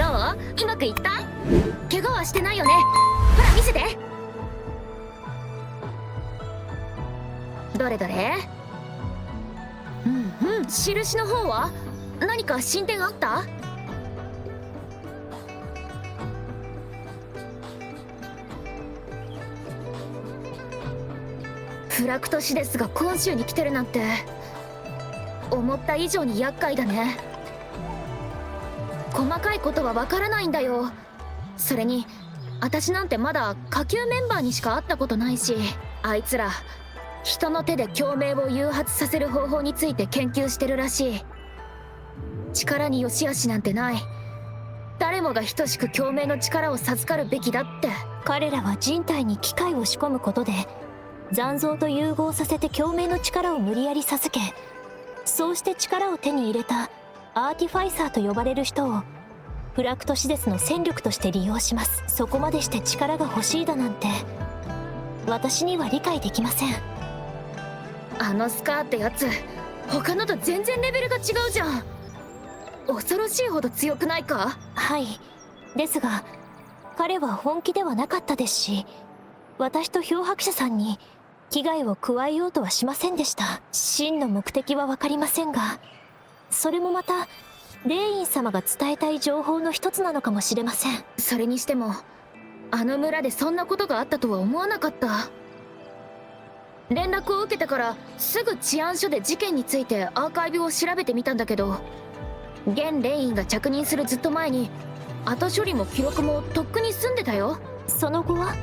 うまくいった？怪我はしてないよね？ほら見せて。どれどれ。印の方は何か進展あった？フラクトシデスが今週に来てるなんて思った以上に厄介だね。細かいことはわからないんだよ。それに私なんてまだ下級メンバーにしか会ったことないし、あいつら人の手で共鳴を誘発させる方法について研究してるらしい。力に良し悪しなんてない。誰もが等しく共鳴の力を授かるべきだって。彼らは人体に機械を仕込むことで残像と融合させて共鳴の力を無理やり授け、そうして力を手に入れたアーティファイサーと呼ばれる人をフラクトシデスの戦力として利用します。そこまでして力が欲しいだなんて私には理解できません。あのスカーってやつ他のと全然レベルが違うじゃん。恐ろしいほど強くないか？はい、ですが彼は本気ではなかったですし、私と漂白者さんに危害を加えようとはしませんでした。真の目的は分かりませんが、それもまたレイン様が伝えたい情報の一つなのかもしれません。それにしてもあの村でそんなことがあったとは思わなかった。連絡を受けてからすぐ治安署で事件についてアーカイブを調べてみたんだけど、現レインが着任するずっと前に後処理も記録もとっくに済んでたよ。その後は？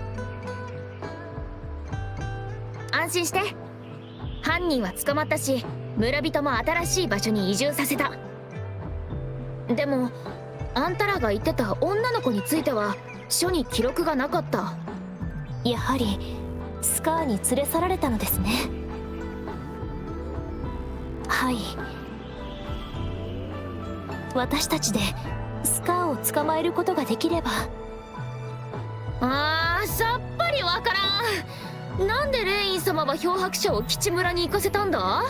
安心して、犯人は捕まったし村人も新しい場所に移住させた。でもあんたらが言ってた女の子については署に記録がなかった。やはりスカーに連れ去られたのですね。はい、私たちでスカーを捕まえることができれば。さっぱりわからん。なんでレイン様は漂白者を基地村に行かせたんだ？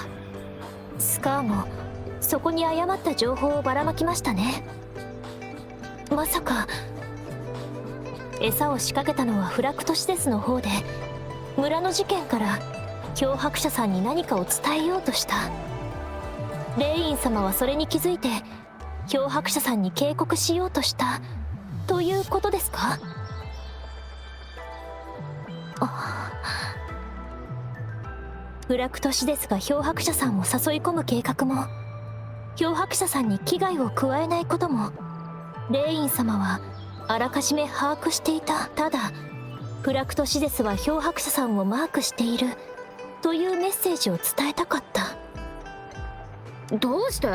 スカーもそこに誤った情報をばらまきましたね。まさか餌を仕掛けたのはフラクトシデスの方で、村の事件から漂白者さんに何かを伝えようとした。レイン様はそれに気づいて漂白者さんに警告しようとしたということですか？フラクトシデスが漂白者さんを誘い込む計画も、漂白者さんに危害を加えないこともレイン様はあらかじめ把握していた。ただフラクトシデスは漂白者さんをマークしているというメッセージを伝えたかった。どうして？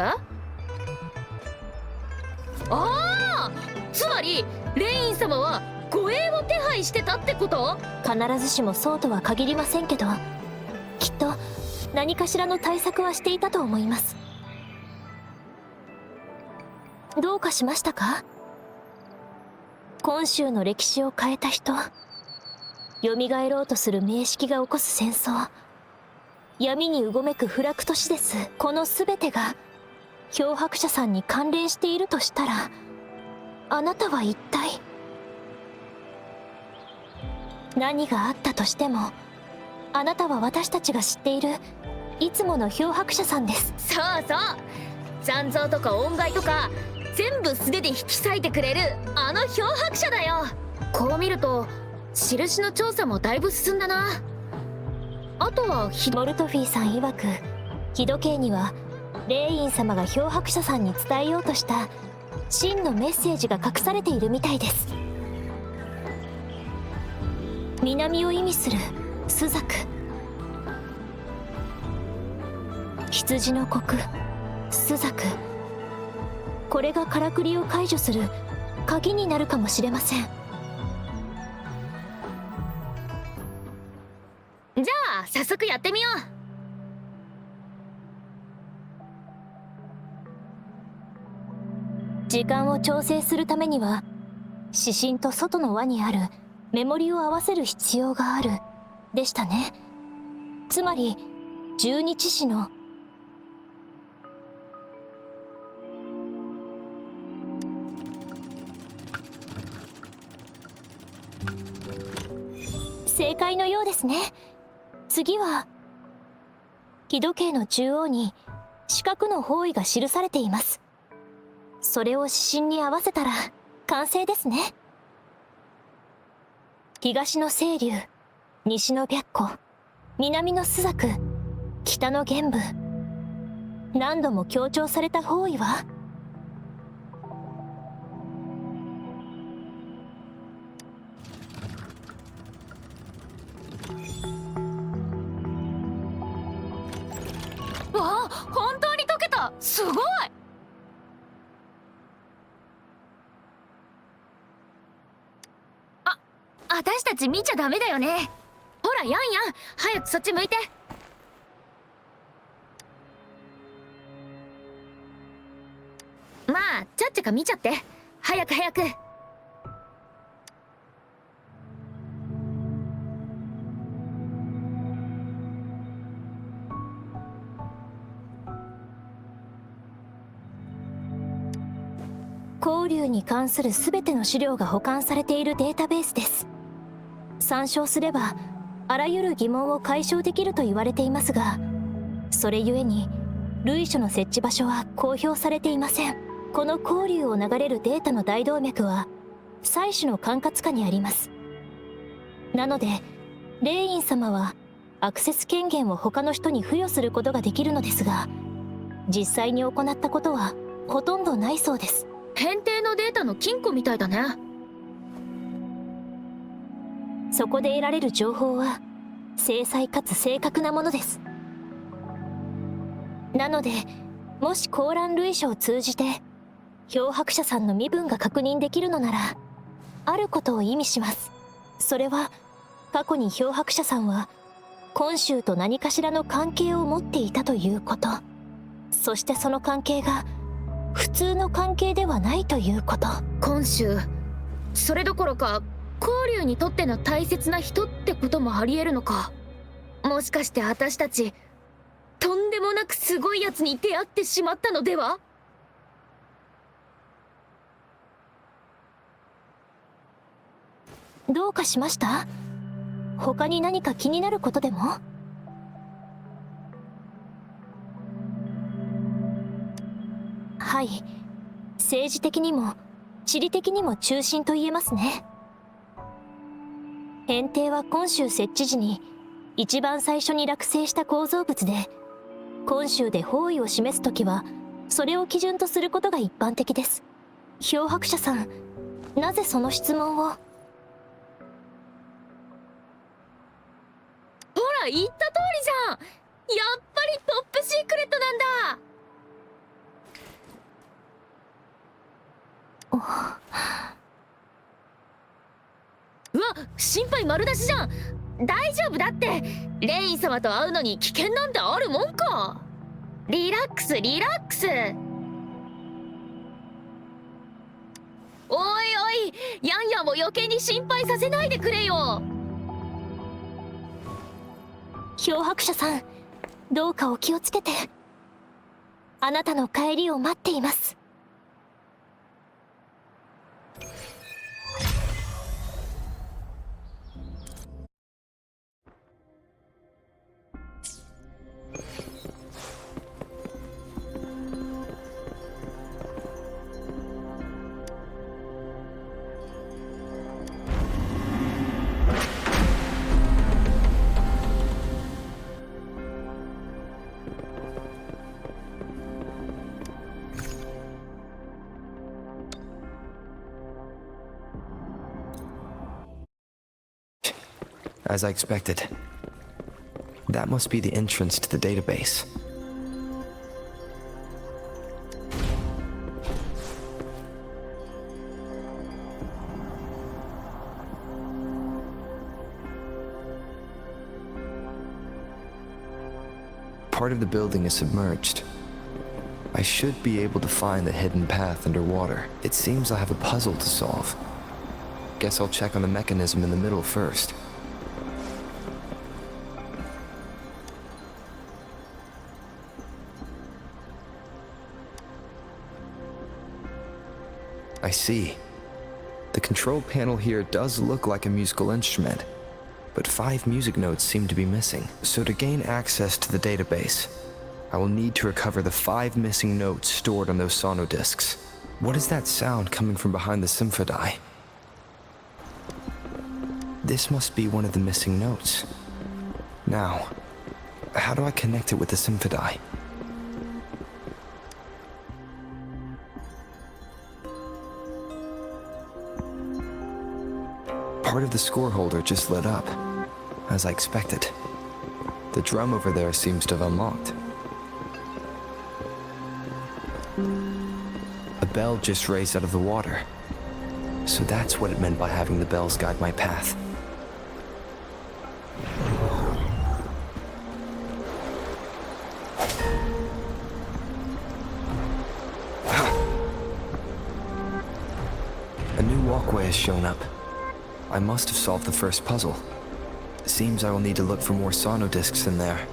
つまりレイン様は護衛を手配してたってこと？必ずしもそうとは限りませんけど、きっと何かしらの対策はしていたと思います。どうかしましたか？今週の歴史を変えた人、蘇ろうとする名式が起こす戦争、闇にうごめくフラクトシデス、この全てが漂白者さんに関連しているとしたら、あなたは一体何があったとしても、あなたは私たちが知っているいつもの漂白者さんです。そうそう、残像とか音階とか全部素手で引き裂いてくれるあの漂白者だよ。こう見ると印の調査もだいぶ進んだな。あとはモルトフィーさん曰く、日時計にはレイン様が漂白者さんに伝えようとした真のメッセージが隠されているみたいです。南を意味する朱雀、羊の国朱雀、これがからくりを解除する鍵になるかもしれません。じゃあ早速やってみよう。時間を調整するためには指針と外の輪にあるメモリを合わせる必要があるでしたね。つまり十二獅子の正解のようですね。次は日時計の中央に四角の方位が記されています。それを指針に合わせたら完成ですね。東の清流、西の白虎、南の朱雀、北の玄武。何度も強調された方位はわあ、本当に解けた。すごい。私たち見ちゃダメだよね。ほらヤンヤン、早くそっち向いて。まあちゃっちゃか見ちゃって。早く早く。交流に関する全ての資料が保管されているデータベースです。参照すればあらゆる疑問を解消できると言われていますが、それゆえに類書の設置場所は公表されていません。この交流を流れるデータの大動脈は祭司の管轄下にあります。なので霊院様はアクセス権限を他の人に付与することができるのですが、実際に行ったことはほとんどないそうです。変定のデータの金庫みたいだね。そこで得られる情報は精細かつ正確なものです。なのでもし高蘭類書を通じて漂白者さんの身分が確認できるのなら、あることを意味します。それは過去に漂白者さんは今週と何かしらの関係を持っていたということ。そしてその関係が普通の関係ではないということ。今週、それどころか交流にとっての大切な人ってこともありえるのか。もしかして私たちとんでもなくすごいやつに出会ってしまったのでは。どうかしました？他に何か気になることでも？はい、政治的にも地理的にも中心と言えますね。変定は今週設置時に一番最初に落成した構造物で、今週で方位を示すときはそれを基準とすることが一般的です。漂白者さん、なぜその質問を？ほら言った通りじゃん。やっぱりトップシークレットなんだ。うわ、心配丸出しじゃん。大丈夫だって。レイン様と会うのに危険なんてあるもんか。リラックスリラックス。おいおい、ヤンヤンも余計に心配させないでくれよ。漂白者さん、どうかお気をつけて。あなたの帰りを待っています。As I expected. That must be the entrance to the database. Part of the building is submerged. I should be able to find the hidden path underwater. It seems I have a puzzle to solve. Guess I'll check on the mechanism in the middle first. I see. The control panel here does look like a musical instrument, but 5 music notes seem to be missing. So to gain access to the database, I will need to recover the 5 missing notes stored on those sonodiscs. What is that sound coming from behind the symphony? This must be one of the missing notes. Now, how do I connect it with the symphony? Part of the score holder just lit up, as I expected. The drum over there seems to have unlocked. A bell just raised out of the water. So that's what it meant by having the bells guide my path. A new walkway has shown up. I must have solved the first puzzle. Seems I will need to look for more sonodiscs in there.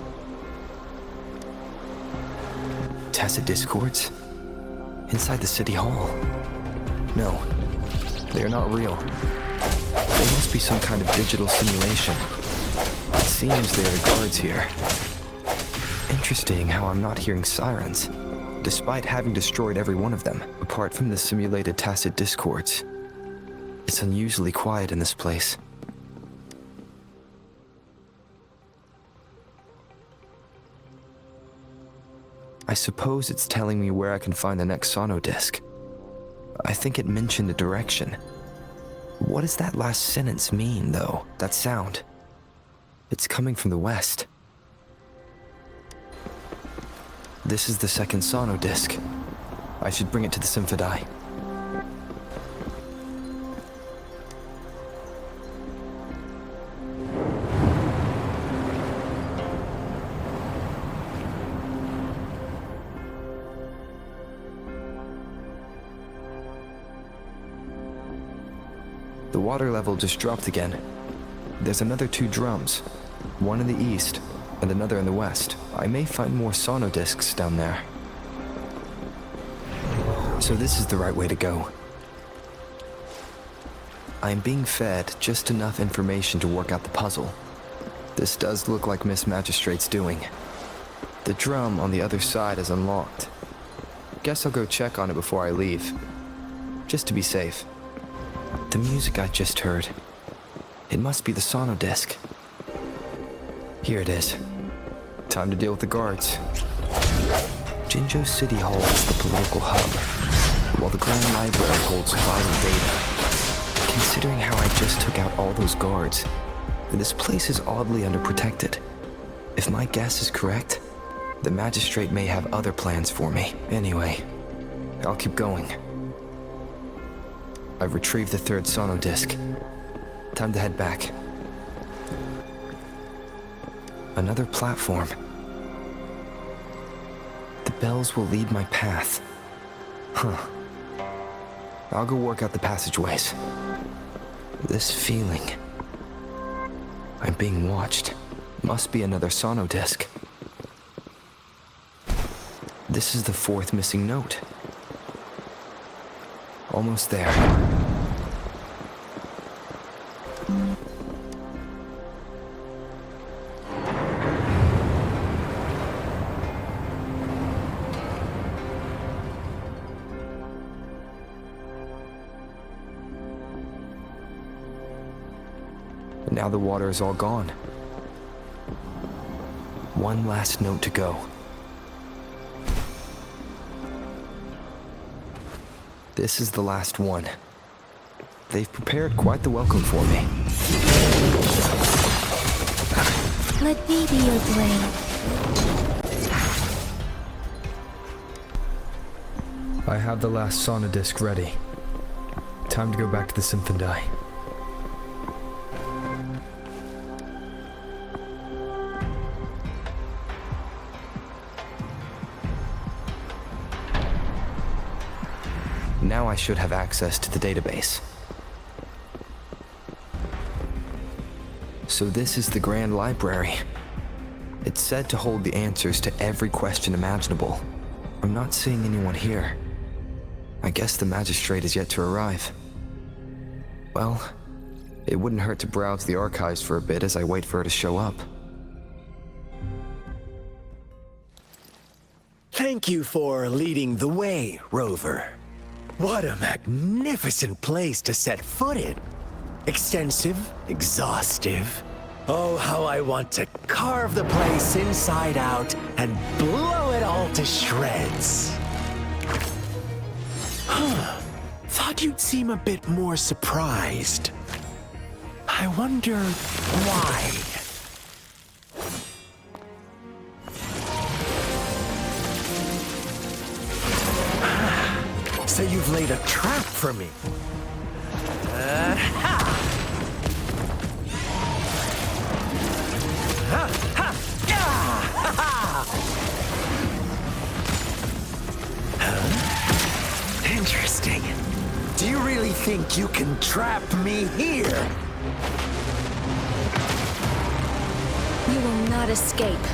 Tacit discords? Inside the city hall? No, they are not real. They must be some kind of digital simulation. It seems they are the guards here. Interesting how I'm not hearing sirens, despite having destroyed every one of them, apart from the simulated tacit discords. It's unusually quiet in this place. I suppose it's telling me where I can find the next sonodisc. I think it mentioned a direction. What does that last sentence mean, though? That sound. It's coming from the west. This is the second sonodisc. I should bring it to the symphony. The water level just dropped again. There's another 2 drums, one in the east and another in the west. I may find more sonodiscs down there. So this is the right way to go. I am being fed just enough information to work out the puzzle. This does look like Miss Magistrate's doing. The drum on the other side is unlocked. Guess I'll go check on it before I leave, just to be safe. The music I just heard. It must be the sonodisc. Here it is. Time to deal with the guards. Jinzhou City Hall is the political hub, while the Grand Library holds vital data. Considering how I just took out all those guards, this place is oddly underprotected. If my guess is correct, the magistrate may have other plans for me. Anyway, I'll keep going. I've retrieved the 3rd sonodisc. Time to head back. Another platform. The bells will lead my path. Huh. I'll go work out the passageways. This feeling. I'm being watched. Must be another sonodisc. This is the 4th missing note. Almost there. And now the water is all gone. One last note to go. This is the last one. They've prepared quite the welcome for me. Let me be your blade. I have the last sonodisc ready. Time to go back to the symphony. Now I should have access to the database. So this is the Grand Library. It's said to hold the answers to every question imaginable. I'm not seeing anyone here. I guess the magistrate is yet to arrive. Well, it wouldn't hurt to browse the archives for a bit as I wait for her to show up. Thank you for leading the way, Rover. What a magnificent place to set foot in. Extensive, exhaustive. Oh, how I want to carve the place inside out and blow it all to shreds. Thought you'd seem a bit more surprised. I wonder why. So you've laid a trap for me. Interesting. Do you really think you can trap me here? You will not escape.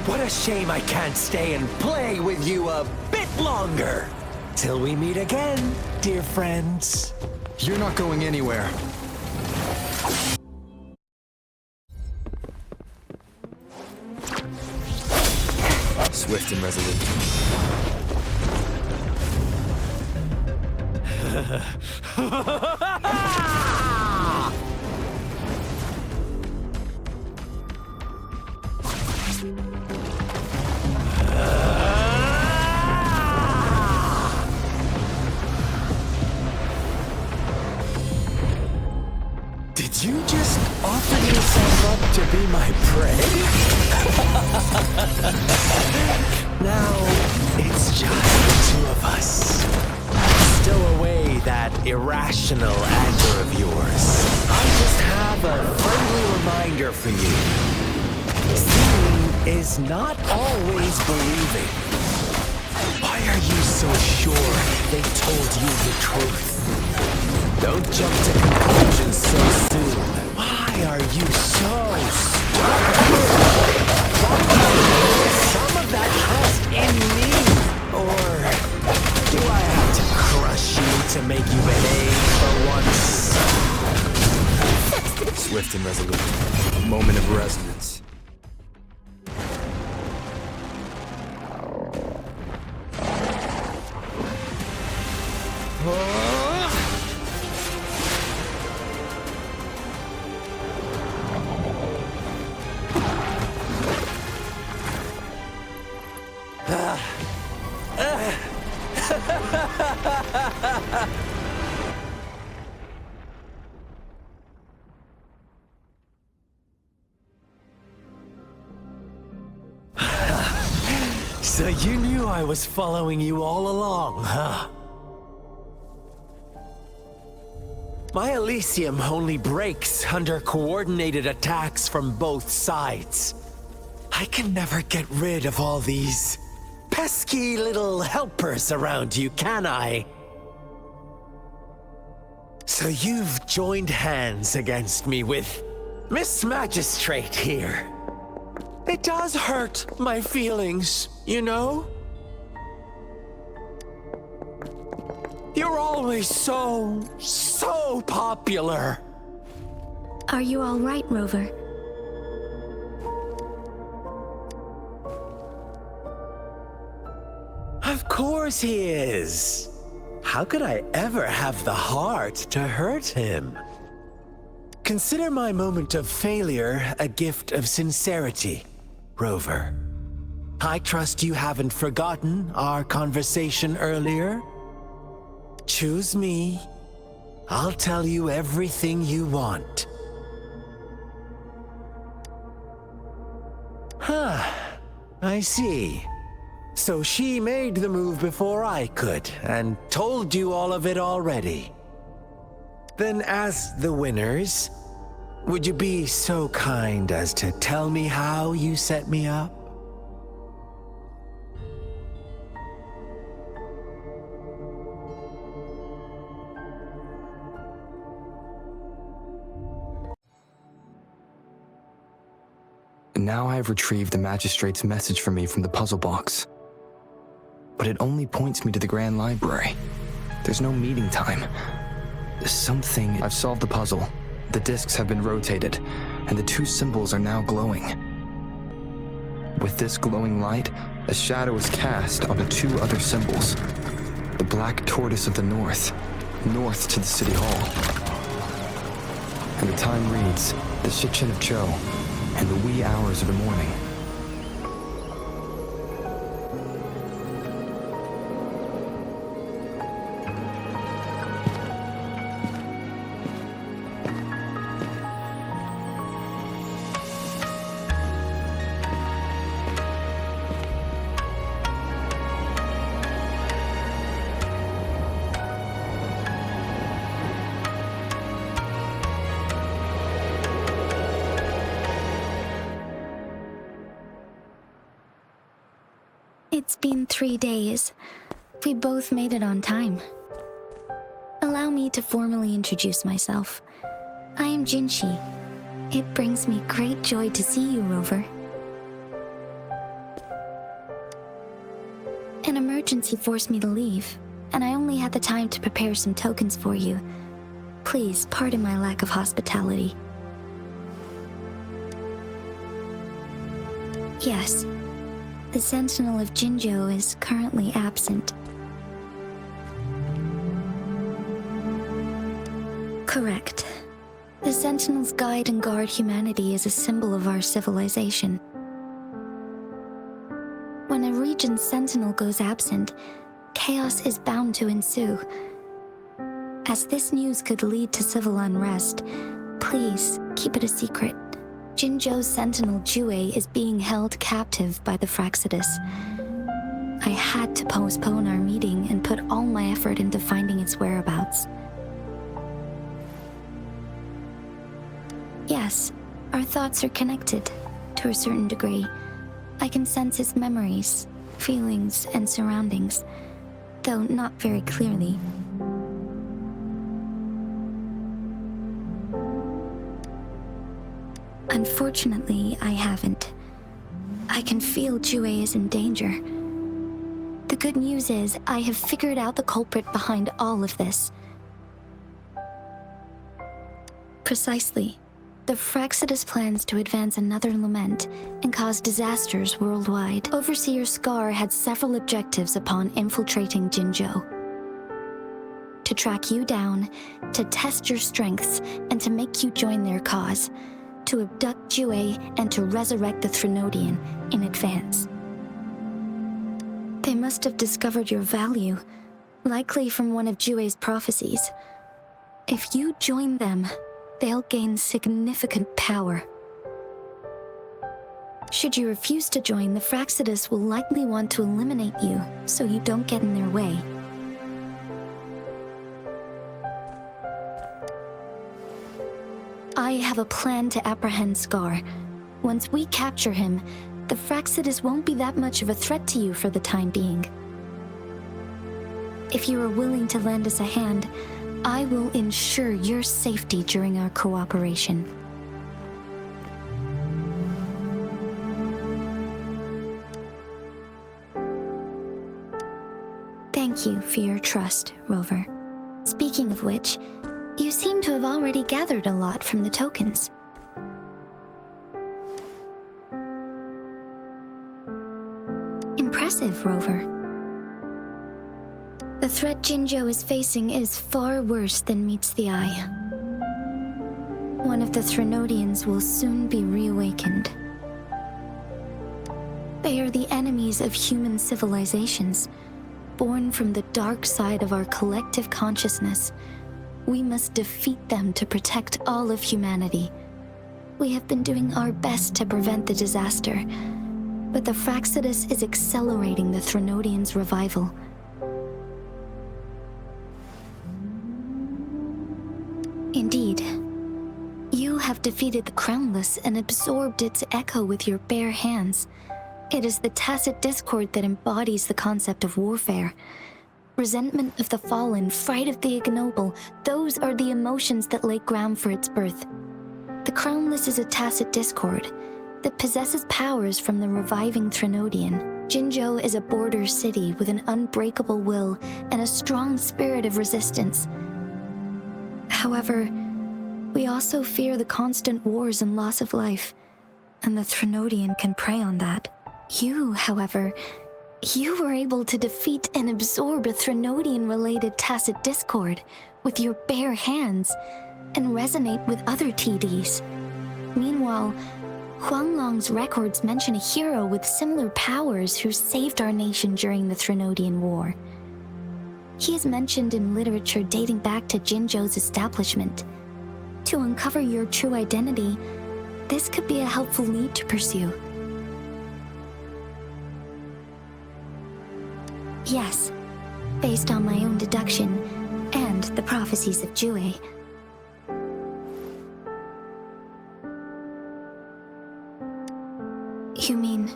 What a shame I can't stay and play with you a bit longer. Till we meet again, dear friends. You're not going anywhere. Swift and resolute. Did you just offer yourself up to be my prey? Now, it's just the two of us. Stow away that irrational anger of yours. I just have a friendly reminder for you. Seeing is not always believing. Why are you so sure they told you the truth? Don't jump to conclusions so soon. Why are you so stubborn? Some of that trust in me? Or do I have to crush you to make you behave for once? Swift and resolute. A moment of resonance. So you knew I was following you all along, huh? My Elysium only breaks under coordinated attacks from both sides. I can never get rid of all these pesky little helpers around you, can I? So you've joined hands against me with Miss Magistrate here. It does hurt my feelings, you know? You're always so popular. Are you all right, Rover? Of course he is. How could I ever have the heart to hurt him? Consider my moment of failure a gift of sincerity, Rover. I trust you haven't forgotten our conversation earlier. Choose me. I'll tell you everything you want. I see. So she made the move before I could, and told you all of it already. Then as the winners, would you be so kind as to tell me how you set me up? Now I have retrieved the magistrate's message for me from the puzzle box. But it only points me to the Grand Library. There's no meeting time. Something... I've solved the puzzle. The discs have been rotated, and the two symbols are now glowing. With this glowing light, a shadow is cast onto two other symbols. The black tortoise of the north to the city hall. And the time reads, the Shichen of Cho, and the wee hours of the morning. It's been 3 days. We both made it on time. Allow me to formally introduce myself. I am Jinshi. It brings me great joy to see you, Rover. An emergency forced me to leave, and I only had the time to prepare some tokens for you. Please pardon my lack of hospitality. Yes. The Sentinel of Jinzhou is currently absent. Correct. The Sentinels guide and guard humanity as a symbol of our civilization. When a region's Sentinel goes absent, chaos is bound to ensue. As this news could lead to civil unrest, please keep it a secret. Jinzhou's Sentinel Jue is being held captive by the Fraxidus. I had to postpone our meeting and put all my effort into finding its whereabouts. Yes, our thoughts are connected, to a certain degree. I can sense his memories, feelings, and surroundings, though not very clearly. Unfortunately, I haven't. I can feel Jue is in danger. The good news is, I have figured out the culprit behind all of this. Precisely. The Fraxidus plans to advance another lament and cause disasters worldwide. Overseer Scar had several objectives upon infiltrating Jinzhou. To track you down, to test your strengths, and to make you join their cause. To abduct Jue and to resurrect the Threnodian in advance. They must have discovered your value, likely from one of Jue's prophecies. If you join them, they'll gain significant power. Should you refuse to join, the Fraxidus will likely want to eliminate you so you don't get in their way. I have a plan to apprehend Scar. Once we capture him, the Fraxidus won't be that much of a threat to you for the time being. If you are willing to lend us a hand, I will ensure your safety during our cooperation. Thank you for your trust, Rover. Speaking of which, you seem to have already gathered a lot from the tokens. Impressive, Rover. The threat Jinzhou is facing is far worse than meets the eye. One of the Threnodians will soon be reawakened. They are the enemies of human civilizations, born from the dark side of our collective consciousness. We must defeat them to protect all of humanity. We have been doing our best to prevent the disaster, but the Fraxidus is accelerating the Threnodians' revival. Indeed, you have defeated the Crownless and absorbed its echo with your bare hands. It is the tacit discord that embodies the concept of warfare. Resentment of the fallen, fright of the ignoble, those are the emotions that lay ground for its birth. The Crownless is a tacit discord that possesses powers from the reviving Threnodian. Jinzhou is a border city with an unbreakable will and a strong spirit of resistance. However, we also fear the constant wars and loss of life, and the Threnodian can prey on that. You, however, you were able to defeat and absorb a Threnodian-related tacit discord with your bare hands and resonate with other TDs. Meanwhile, Huanglong's records mention a hero with similar powers who saved our nation during the Threnodian War. He is mentioned in literature dating back to Jinzhou's establishment. To uncover your true identity, this could be a helpful lead to pursue. Yes, based on my own deduction and the prophecies of Jue. You mean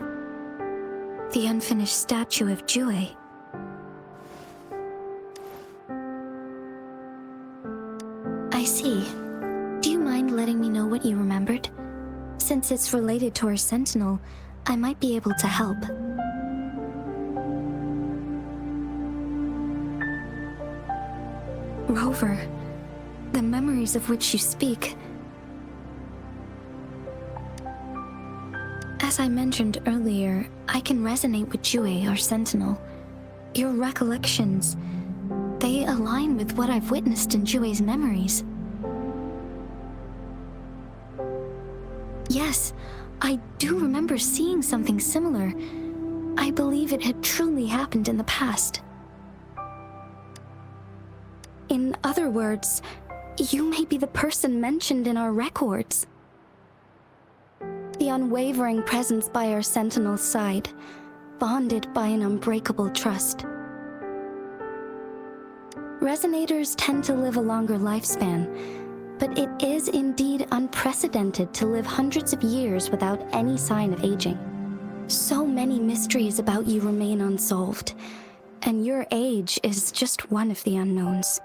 the unfinished statue of Jue? I see. Do you mind letting me know what you remembered? Since it's related to our sentinel, I might be able to help. Rover, the memories of which you speak. As I mentioned earlier, I can resonate with Jue, our sentinel. Your recollections, they align with what I've witnessed in Jue's memories. Yes, I do remember seeing something similar. I believe it had truly happened in the past. In other words, you may be the person mentioned in our records. The unwavering presence by our sentinel's side, bonded by an unbreakable trust. Resonators tend to live a longer lifespan, but it is indeed unprecedented to live hundreds of years without any sign of aging. So many mysteries about you remain unsolved, and your age is just one of the unknowns.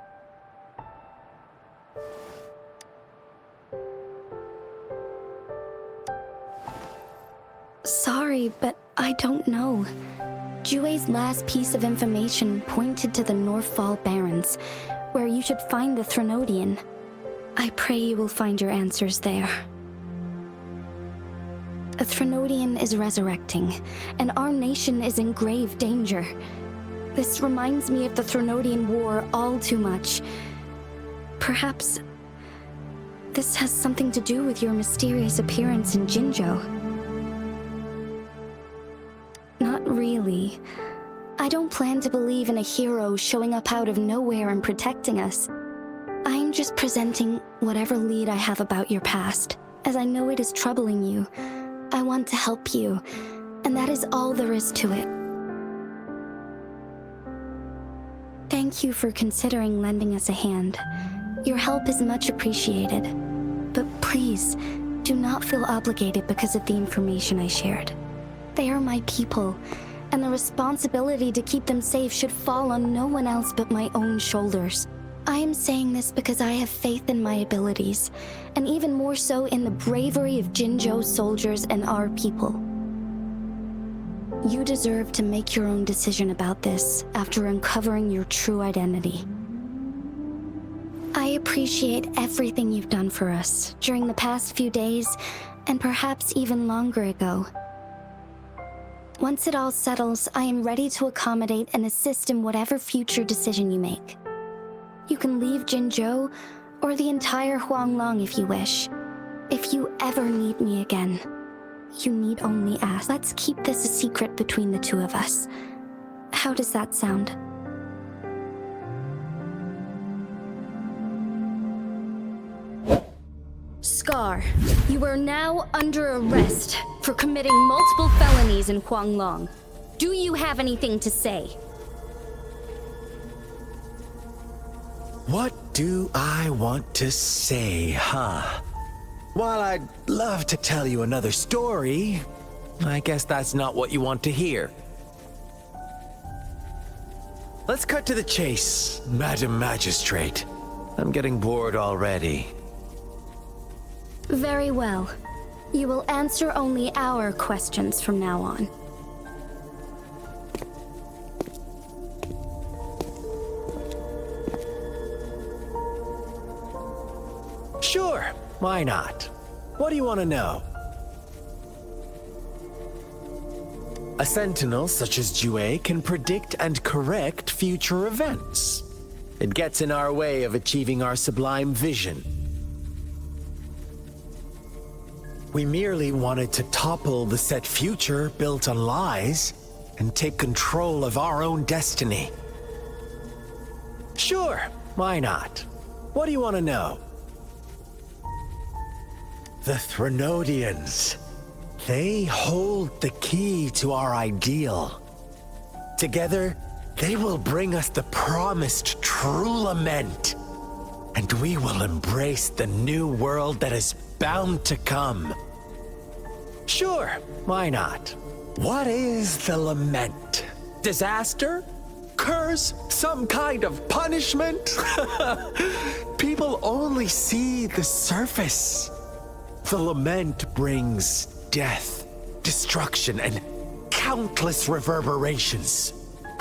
Sorry, but I don't know. Jue's last piece of information pointed to the Northfall Barrens, where you should find the Threnodian. I pray you will find your answers there. A Threnodian is resurrecting, and our nation is in grave danger. This reminds me of the Threnodian War all too much. Perhaps this has something to do with your mysterious appearance in Jinzhou. Not really. I don't plan to believe in a hero showing up out of nowhere and protecting us. I'm just presenting whatever lead I have about your past, as I know it is troubling you. I want to help you, and that is all there is to it. Thank you for considering lending us a hand. Your help is much appreciated. But please, do not feel obligated because of the information I shared. They are my people, and the responsibility to keep them safe should fall on no one else but my own shoulders. I am saying this because I have faith in my abilities, and even more so in the bravery of Jinzhou soldiers and our people. You deserve to make your own decision about this after uncovering your true identity. I appreciate everything you've done for us during the past few days, and perhaps even longer ago. Once it all settles, I am ready to accommodate and assist in whatever future decision you make. You can leave Jinzhou, or the entire Huanglong if you wish. If you ever need me again, you need only ask. Let's keep this a secret between the two of us. How does that sound? Scar, you are now under arrest for committing multiple felonies in Huanglong. Do you have anything to say? What do I want to say, huh? While I'd love to tell you another story, I guess that's not what you want to hear. Let's cut to the chase, Madam Magistrate. I'm getting bored already. Very well. You will answer only our questions from now on. Sure, why not? What do you want to know? A sentinel such as Jue can predict and correct future events. It gets in our way of achieving our sublime vision. We merely wanted to topple the set future built on lies and take control of our own destiny. Sure, why not? What do you want to know? The Threnodians. They hold the key to our ideal. Together, they will bring us the promised true lament. And we will embrace the new world that is bound to come. Sure, why not? What is the lament? Disaster? Curse? Some kind of punishment? People only see the surface. The lament brings death, destruction, and countless reverberations.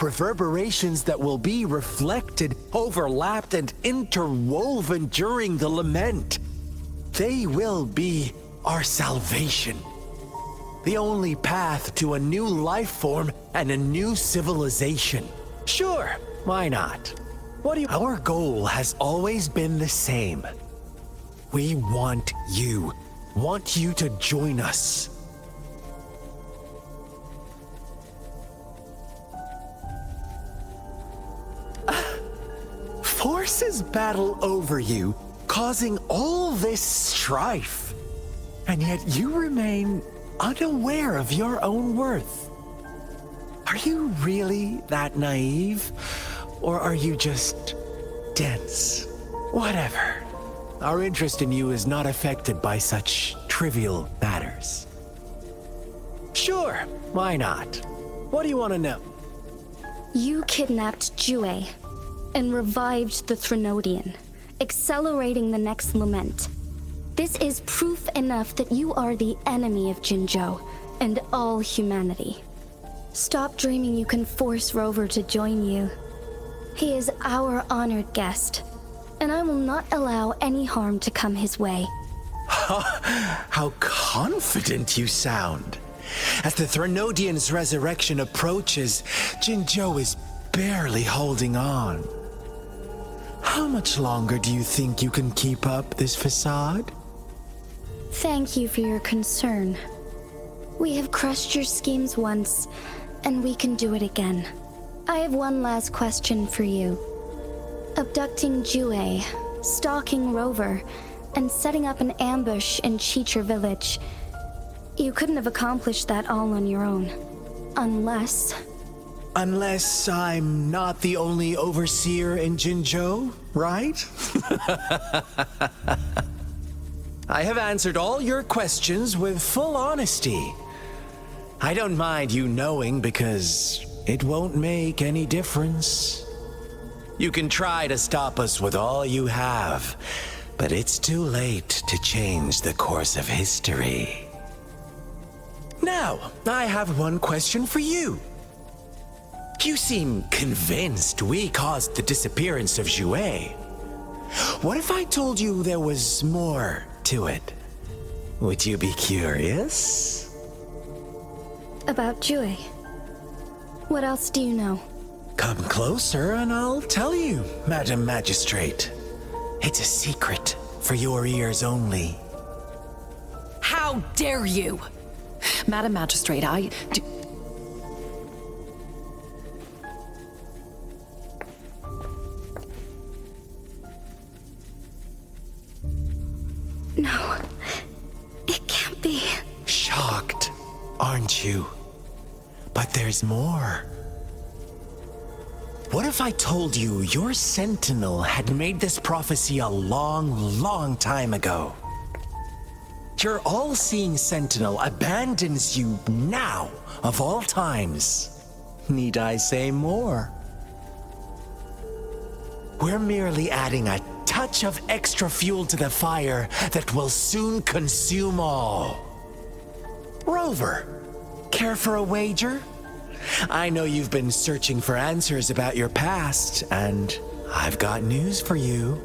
Reverberations that will be reflected, overlapped, and interwoven during the lament. They will be our salvation. The only path to a new life form and a new civilization. Sure, why not? Our goal has always been the same. We want you to join us. Forces battle over you, causing all this strife. And yet you remain unaware of your own worth. Are you really that naive? Or are you just dense? Whatever. Our interest in you is not affected by such trivial matters. Sure, why not? What do you want to know? You kidnapped Jue and revived the Threnodian, accelerating the next lament. This is proof enough that you are the enemy of Jinzhou and all humanity. Stop dreaming you can force Rover to join you. He is our honored guest, and I will not allow any harm to come his way. How confident you sound. As the Threnodian's resurrection approaches, Jinzhou is barely holding on. How much longer do you think you can keep up this facade? Thank you for your concern. We have crushed your schemes once, and we can do it again. I have one last question for you. Abducting Jue, stalking Rover, and setting up an ambush in Chicher village. You couldn't have accomplished that all on your own. Unless I'm not the only overseer in Jinzhou, right? I have answered all your questions with full honesty. I don't mind you knowing because it won't make any difference. You can try to stop us with all you have, but it's too late to change the course of history. Now, I have one question for you. You seem convinced we caused the disappearance of Jue. What if I told you there was more to it? Would you be curious? about Jue. What else do you know? Come closer and I'll tell you, Madam Magistrate. It's a secret for your ears only. How dare you! Madam Magistrate, No, it can't be. Shocked, aren't you? But there's more. What if I told you your sentinel had made this prophecy a long, long time ago? Your all-seeing sentinel abandons you now, of all times. Need I say more? We're merely adding a touch of extra fuel to the fire that will soon consume all. Rover, care for a wager? I know you've been searching for answers about your past, and I've got news for you.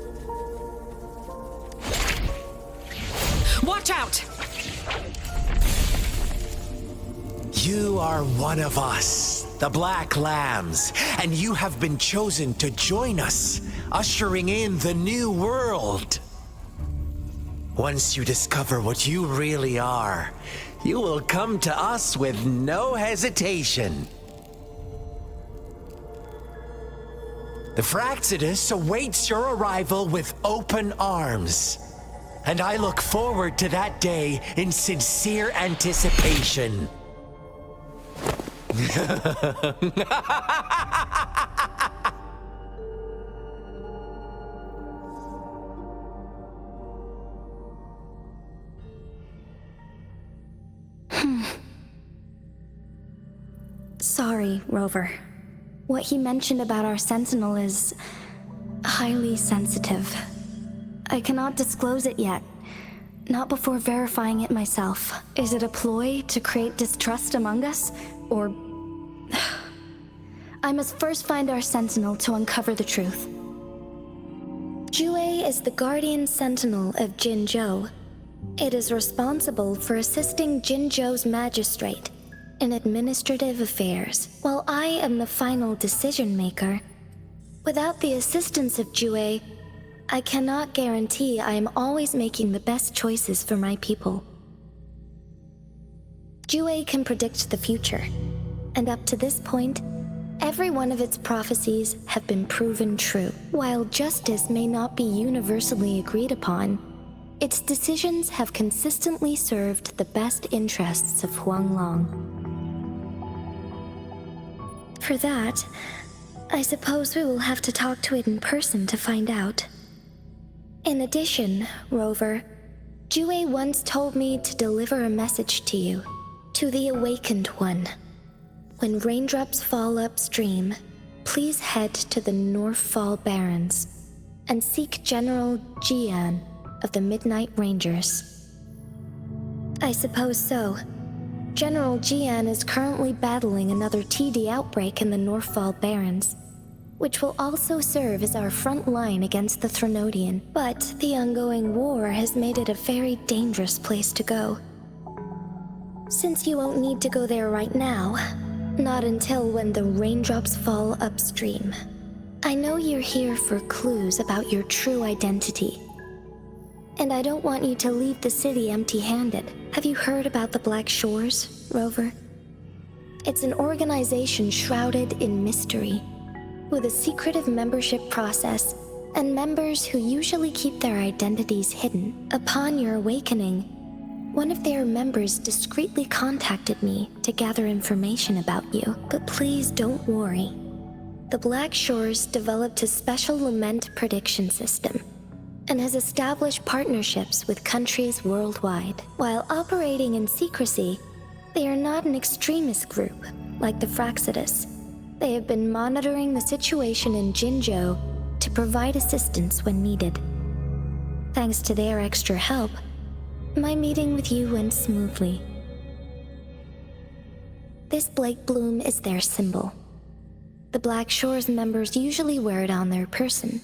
Watch out! You are one of us, the Black Lambs, and you have been chosen to join us, ushering in the new world. Once you discover what you really are, you will come to us with no hesitation. The Fraxidus awaits your arrival with open arms, and I look forward to that day in sincere anticipation. Sorry, Rover. What he mentioned about our sentinel is highly sensitive. I cannot disclose it yet. Not before verifying it myself. Is it a ploy to create distrust among us? Or... I must first find our sentinel to uncover the truth. Jue is the guardian sentinel of Jinzhou. It is responsible for assisting Jinzhou's magistrate in administrative affairs, while I am the final decision maker. Without the assistance of Jue, I cannot guarantee I am always making the best choices for my people. Jue can predict the future, and up to this point, every one of its prophecies have been proven true. While justice may not be universally agreed upon, its decisions have consistently served the best interests of Huanglong. For that, I suppose we will have to talk to it in person to find out. In addition, Rover, Jue once told me to deliver a message to you, to the Awakened One. When raindrops fall upstream, please head to the Northfall Barrens and seek General Jian of the Midnight Rangers. I suppose so. General Jian is currently battling another TD outbreak in the Northfall Barrens, which will also serve as our front line against the Threnodian. But the ongoing war has made it a very dangerous place to go. Since you won't need to go there right now, not until when the raindrops fall upstream, I know you're here for clues about your true identity. And I don't want you to leave the city empty-handed. Have you heard about the Black Shores, Rover? It's an organization shrouded in mystery, with a secretive membership process and members who usually keep their identities hidden. Upon your awakening, one of their members discreetly contacted me to gather information about you. But please don't worry. The Black Shores developed a special lament prediction system and has established partnerships with countries worldwide. While operating in secrecy, they are not an extremist group like the Fraxidus. They have been monitoring the situation in Jinzhou to provide assistance when needed. Thanks to their extra help, my meeting with you went smoothly. This Blake Bloom is their symbol. The Black Shores members usually wear it on their person.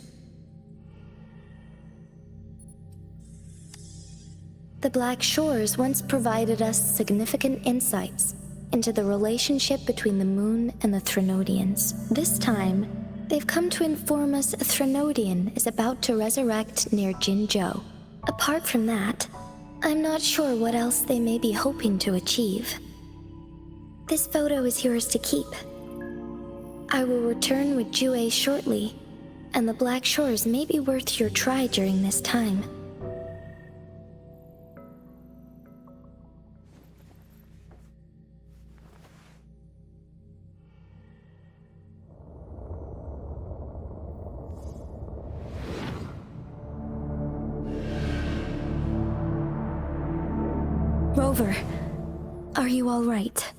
The Black Shores once provided us significant insights into the relationship between the moon and the Threnodians. This time, they've come to inform us a Threnodian is about to resurrect near Jinzhou. Apart from that, I'm not sure what else they may be hoping to achieve. This photo is yours to keep. I will return with Jue shortly, and the Black Shores may be worth your try during this time. Rover, are you all right?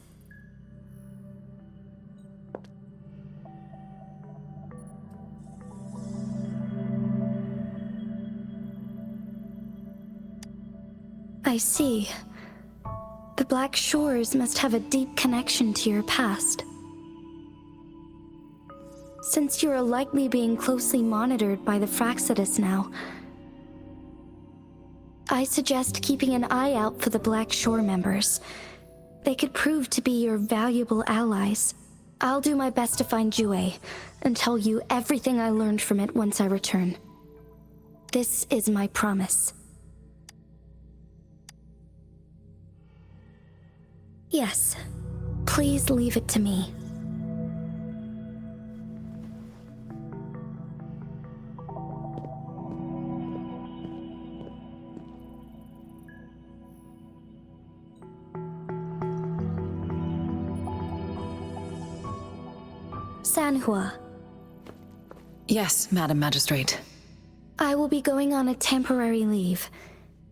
I see. The Black Shores must have a deep connection to your past. Since you are likely being closely monitored by the Fraxidus now, I suggest keeping an eye out for the Black Shore members. They could prove to be your valuable allies. I'll do my best to find Jue and tell you everything I learned from it once I return. This is my promise. Yes, please leave it to me. Sanhua. Yes, Madam Magistrate. I will be going on a temporary leave.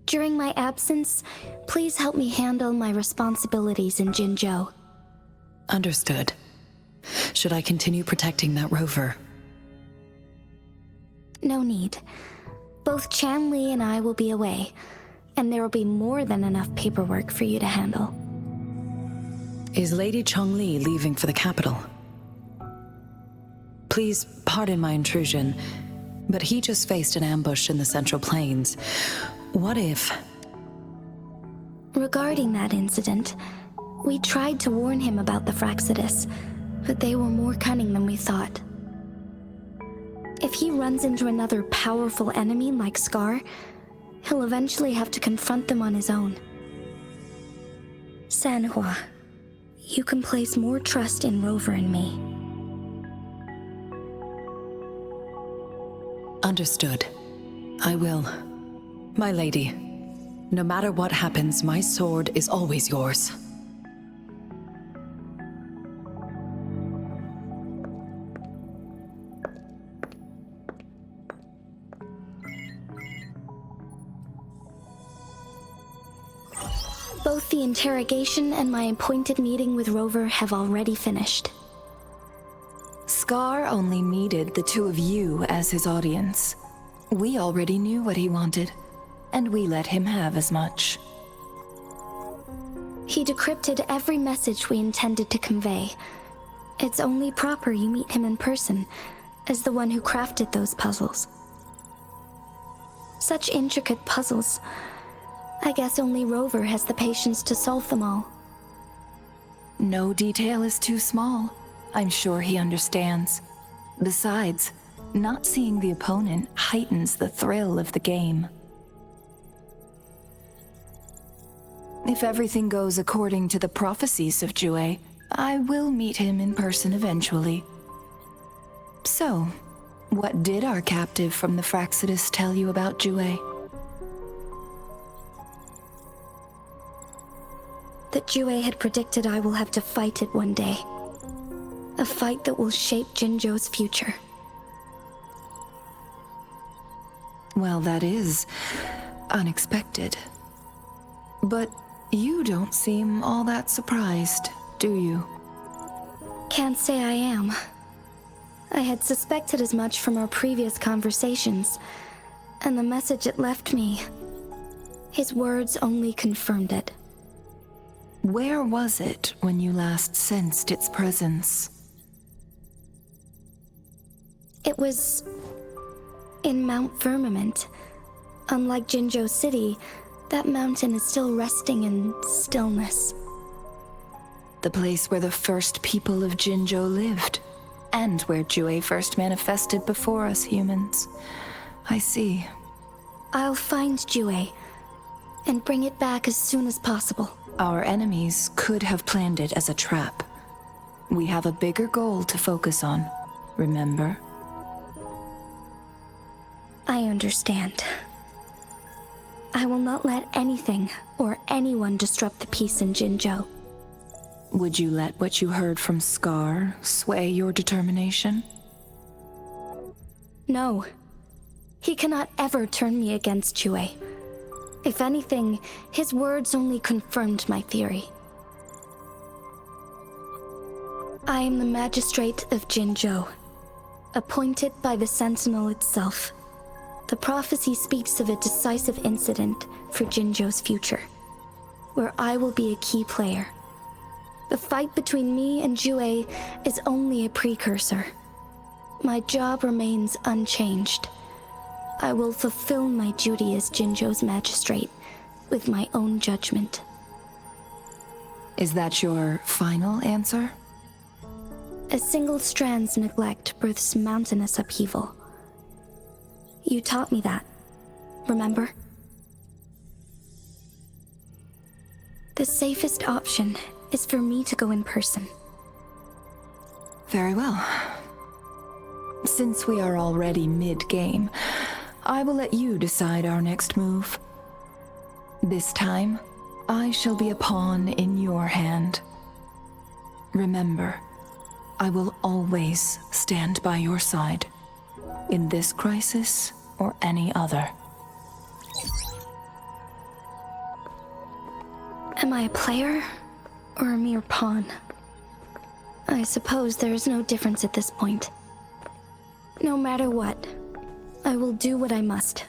During my absence, please help me handle my responsibilities in Jinzhou. Understood. Should I continue protecting that rover? No need. Both Chan Li and I will be away, and there will be more than enough paperwork for you to handle. Is Lady Chongli leaving for the capital? Please pardon my intrusion, but he just faced an ambush in the Central Plains. What if... Regarding that incident, we tried to warn him about the Fraxidus, but they were more cunning than we thought. If he runs into another powerful enemy like Scar, he'll eventually have to confront them on his own. Sanhua, you can place more trust in Rover and me. Understood. I will. My lady, no matter what happens, my sword is always yours. Both the interrogation and my appointed meeting with Rover have already finished. Scar only needed the two of you as his audience. We already knew what he wanted, and we let him have as much. He decrypted every message we intended to convey. It's only proper you meet him in person, as the one who crafted those puzzles. Such intricate puzzles. I guess only Rover has the patience to solve them all. No detail is too small. I'm sure he understands. Besides, not seeing the opponent heightens the thrill of the game. If everything goes according to the prophecies of Jue, I will meet him in person eventually. So, what did our captive from the Fraxidus tell you about Jue? That Jue had predicted I will have to fight it one day. A fight that will shape Jinzhou's future. Well, that is unexpected. But you don't seem all that surprised, do you? Can't say I am. I had suspected as much from our previous conversations, and the message it left me, his words only confirmed it. Where was it when you last sensed its presence? It was in Mount Firmament. Unlike Jinzhou City, that mountain is still resting in stillness. The place where the first people of Jinzhou lived, and where Jue first manifested before us humans. I see. I'll find Jue and bring it back as soon as possible. Our enemies could have planned it as a trap. We have a bigger goal to focus on, remember? I understand. I will not let anything or anyone disrupt the peace in Jinzhou. Would you let what you heard from Scar sway your determination? No. He cannot ever turn me against Jue. If anything, his words only confirmed my theory. I am the magistrate of Jinzhou, appointed by the Sentinel itself. The prophecy speaks of a decisive incident for Jinzhou's future, where I will be a key player. The fight between me and Jue is only a precursor. My job remains unchanged. I will fulfill my duty as Jinzhou's magistrate with my own judgment. Is that your final answer? A single strand's neglect births mountainous upheaval. You taught me that, remember? The safest option is for me to go in person. Very well. Since we are already mid-game, I will let you decide our next move. This time, I shall be a pawn in your hand. Remember, I will always stand by your side, in this crisis or any other. Am I a player or a mere pawn? I suppose there is no difference at this point. No matter what, I will do what I must.